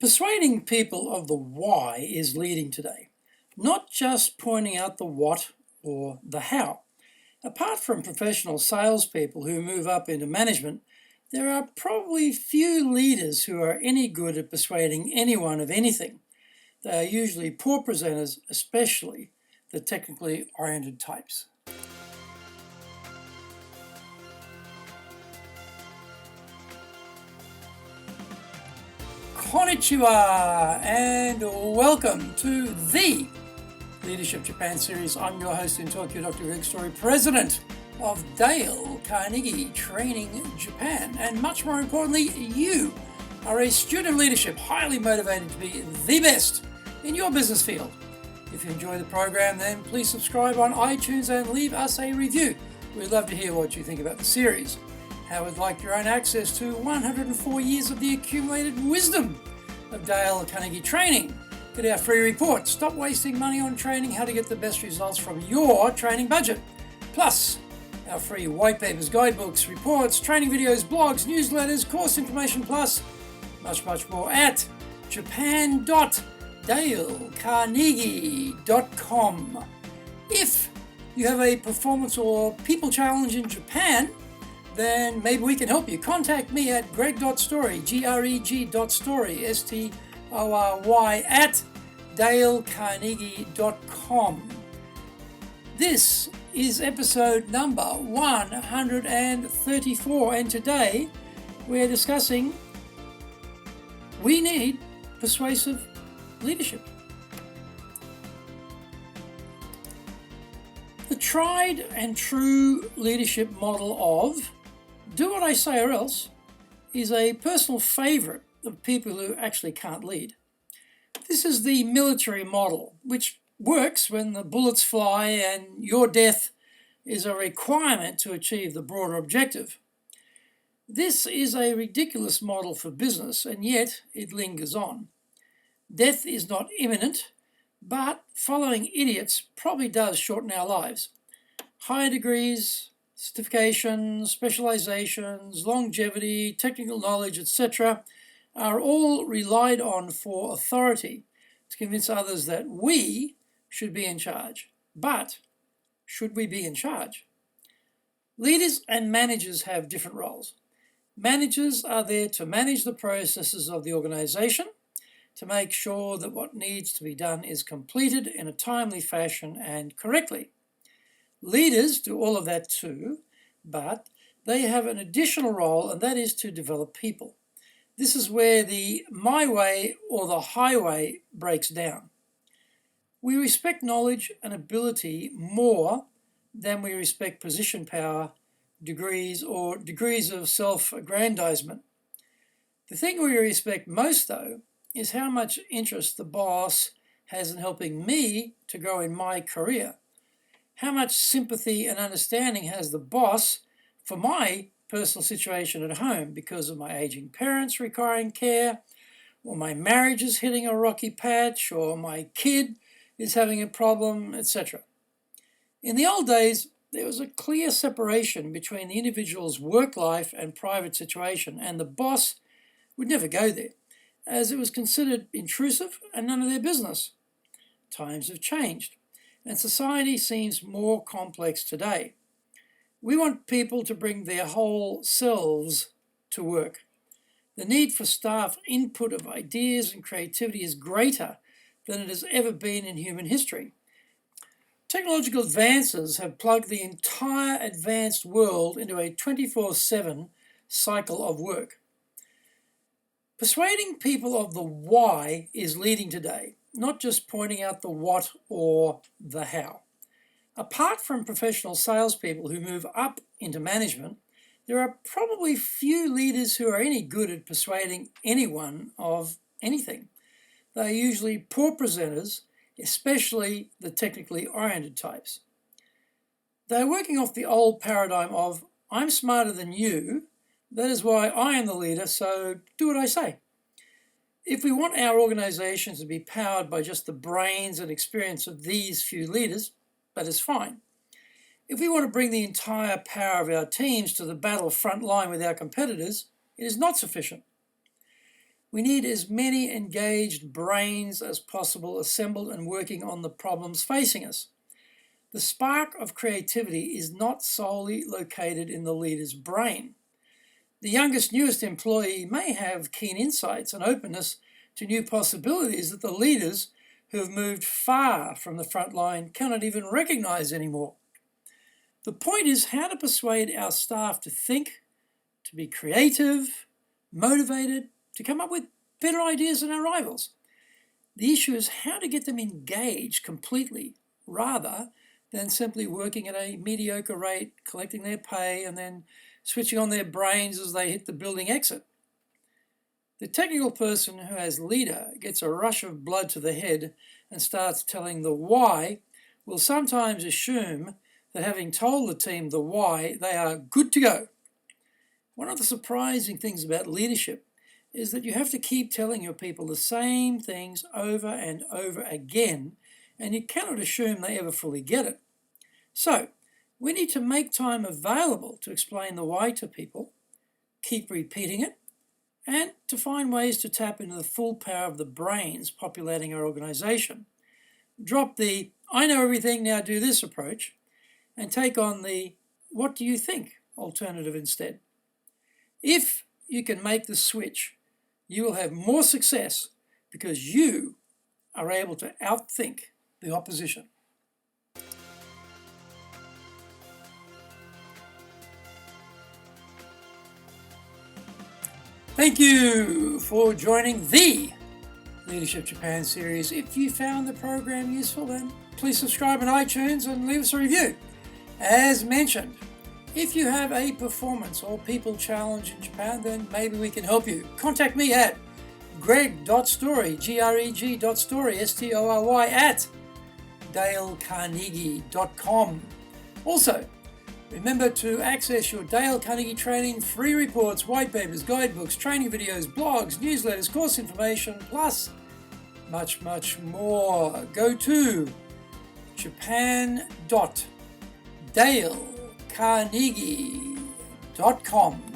Persuading people of the why is leading today, not just pointing out the what or the how. Apart from professional salespeople who move up into management, there are probably few leaders who are any good at persuading anyone of anything. They are usually poor presenters, especially the technically oriented types. Konnichiwa and welcome to the Leadership Japan series. I'm your host in Tokyo, Dr. Greg Story, president of Dale Carnegie Training Japan. And much more importantly, you are a student of leadership, highly motivated to be the best in your business field. If you enjoy the program, then please subscribe on iTunes and leave us a review. We'd love to hear what you think about the series. How would like your own access to 104 years of the accumulated wisdom of Dale Carnegie Training? Get our free report, Stop Wasting Money on Training, How to Get the Best Results from Your Training Budget. Plus, our free white papers, guidebooks, reports, training videos, blogs, newsletters, course information, plus much more at japan.dalecarnegie.com. If you have a performance or people challenge in Japan, then maybe we can help you. Contact me at greg.story, greg.story, S-T-O-R-Y, at dalecarnegie.com. This is episode number 134, and today we're discussing we need persuasive leadership. The tried and true leadership model of do what I say or else is a personal favorite of people who actually can't lead. This is the military model, which works when the bullets fly and your death is a requirement to achieve the broader objective. This is a ridiculous model for business, and yet it lingers on. Death is not imminent, but following idiots probably does shorten our lives. Higher degrees, certifications, specialisations, longevity, technical knowledge, etc. are all relied on for authority to convince others that we should be in charge. But should we be in charge? Leaders and managers have different roles. Managers are there to manage the processes of the organisation, to make sure that what needs to be done is completed in a timely fashion and correctly. Leaders do all of that too, but they have an additional role, and that is to develop people. This is where the my way or the highway breaks down. We respect knowledge and ability more than we respect position, power, degrees, or degrees of self-aggrandizement. The thing we respect most, though, is how much interest the boss has in helping me to grow in my career. How much sympathy and understanding has the boss for my personal situation at home because of my aging parents requiring care, or my marriage is hitting a rocky patch, or my kid is having a problem, etc. In the old days, there was a clear separation between the individual's work life and private situation, and the boss would never go there, as it was considered intrusive and none of their business. Times have changed, and society seems more complex today. We want people to bring their whole selves to work. The need for staff input of ideas and creativity is greater than it has ever been in human history. Technological advances have plugged the entire advanced world into a 24/7 cycle of work. Persuading people of the why is leading today, not just pointing out the what or the how. Apart from professional salespeople who move up into management, there are probably few leaders who are any good at persuading anyone of anything. They are usually poor presenters, especially the technically oriented types. They are working off the old paradigm of, I'm smarter than you, that is why I am the leader, so do what I say. If we want our organizations to be powered by just the brains and experience of these few leaders, that is fine. If we want to bring the entire power of our teams to the battle front line with our competitors, it is not sufficient. We need as many engaged brains as possible assembled and working on the problems facing us. The spark of creativity is not solely located in the leader's brain. The youngest, newest employee may have keen insights and openness to new possibilities that the leaders who have moved far from the front line cannot even recognize anymore. The point is how to persuade our staff to think, to be creative, motivated, to come up with better ideas than our rivals. The issue is how to get them engaged completely rather than simply working at a mediocre rate, collecting their pay, and then switching on their brains as they hit the building exit. The technical person who as leader gets a rush of blood to the head and starts telling the why will sometimes assume that having told the team the why, they are good to go. One of the surprising things about leadership is that you have to keep telling your people the same things over and over again, and you cannot assume they ever fully get it. So, we need to make time available to explain the why to people, keep repeating it, and to find ways to tap into the full power of the brains populating our organization. Drop the I know everything, now do this approach, and take on the what do you think alternative instead. If you can make the switch, you will have more success because you are able to outthink the opposition. Thank you for joining the Leadership Japan series. If you found the program useful, then please subscribe on iTunes and leave us a review. As mentioned, if you have a performance or people challenge in Japan, then maybe we can help you. Contact me at greg.story, greg.story, S-T-O-R-Y, at dalecarnegie.com. Also, remember to access your Dale Carnegie training, free reports, white papers, guidebooks, training videos, blogs, newsletters, course information, plus much, much more. Go to japan.dalecarnegie.com.